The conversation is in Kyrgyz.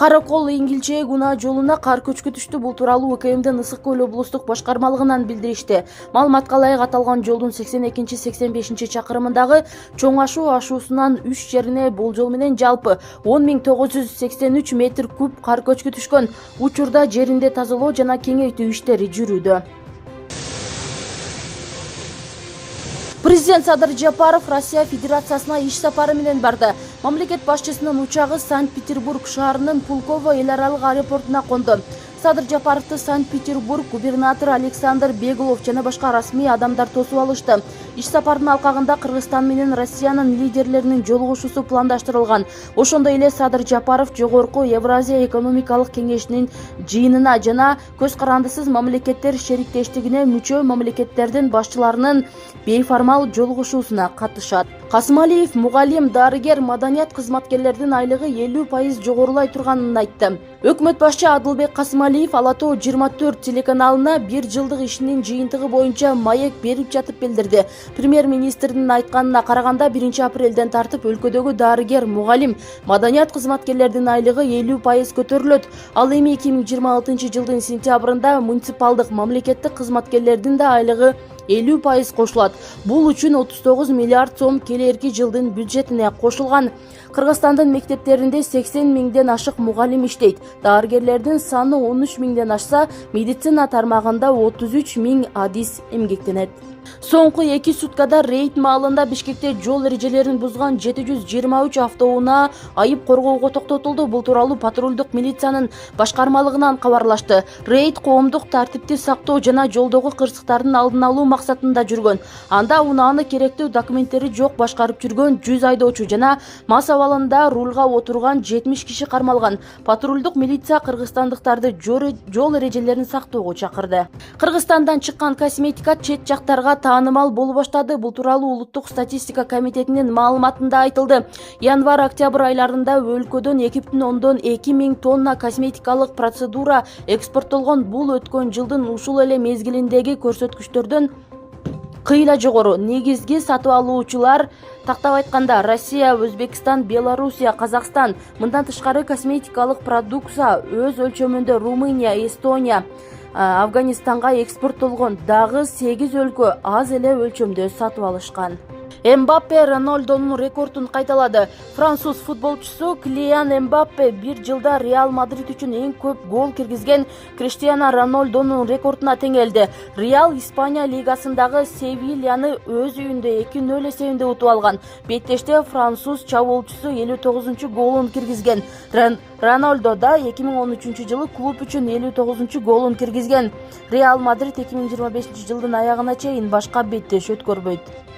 Каракол Эңгилчээ Гунаа жолуна кар көчкү түштү. Бул тууралуу УКМдин Ысык көл облустук башкармалыгынан билдиришти. Маалыматка ылайык аталган жолдун 82-85 чакырымындагы Чоң Ашуу ашуусунан 3 жерине болжол менен жалпы 10.983 метр куб кар көчкү түшкөн. Учурда жеринде тазалоо жана кеңейтүү иштери жүрүүдө. Президент Садыр Жапаров Россия Федерациясына иш сапары менен барды. Мамлекет башчысынын учагы Санкт-Петербург шаарынын Пулково эл аралык аэропортуна конду. Садыр Жапаровду Санкт-Петербург губернатору Александр Беглов жана башка расмий адамдар тосуп алышты. Иш сапардын алкагында Кыргызстан менен Россиянын лидерлеринин жолугушуусу пландаштырылган. Ошондой эле Садыр Жапаров Жогорку Евразия экономикалык кеңешинин жыйынына жана көз карандысыз мамлекеттер шериктештигине мүчө мамлекеттердин башчыларынын бейформал жолугушуусуна катышат. Касымалиев мугалим, дарыгер, маданият кызматкерлердин айлыгы 50% жогорулай турганын айтты. Өкмөт башчы Адылбек Касымалиев Ала Тоо 24 телеканалына 1 жылдык ишинин жыйынтыгы боюнча маек берип жатып билдирди. Премьер-министрдин айтканына караганда 1 апрелден тартып өлкөдөгү дарыгер, мугалим, маданият кызматкерлердин айлыгы 50% көтөрүлөт. Ал эми 2026 жылдын сентябрында муниципалдык мамлекеттик кызматкерлердин да айлыгы 50% кошулат. Бул үчүн 39 миллиард сом келерки жылдын бюджетине кошулган. Кыргызстандын мектептеринде 80 миңден ашык мугалим иштейт. Дарыгерлердин саны 13 миңден ашса, медицина тармагында 33 миң адис эмгектенет. Соңку 2 суткада рейд маалында Бишкекте жол эрежелерин бузган 723 автоунаа айып коргоого токтотулду. Бул тууралуу патрулдук милициянын башкармалыгынан кабарлашты. Рейд коомдук тартипти сактоо жана жолдогу кырсыктардын алдын алуу максатында жүргөн. Анда унааны керектүү документтери жок башкарып жүргөн 100 айдоочу жана мас абалында рулга отурган 70 киши кармалган. Патрулдук милиция кыргызстандыктарды жол эрежелерин сактоого чакырды. Кыргызстандан чыккан косметика чет жактарга таанымал болуп баштады. Бул тууралуу Улуттук статистика комитетинин маалыматында айтылды. Январь-октябрь айларында өлкөдөн 2,2 миң тонна косметикалык процедура экспорттолгон. Бул өткөн жылдын ушул эле мезгилиндеги көрсөткүчтөрдөн кыйла жогору. Негизги сатып алуучулар тактап айтканда Россия, Өзбекстан, Белоруссия, Казакстан. Мындан тышкары косметикалык продукция өз өлчөмүндө Румыния, Эстония, Афганистанга экспорттолгон. Дагы 8 өлкө аз эле өлчөмдө сатып алышкан. Эмбаппе Рональдонун рекордун кайталады. Француз футболчусу Килиан Эмбаппе 1 жылда Реал Мадрид үчүн эң көп гол киргизген Криштиано Рональдонун рекордуна теңелди. Реал Испания лигасындагы Севильяны өз үйүндө 2-0 эсебинде утуп алган. Беттеште француз чабуулчусу 59 голун киргизген. Рональдо да 2013 жылы клуб үчүн 59 голун киргизген. Реал Мадрид 2025 жылдын аягына чейин башка беттеш өткөрбөйт.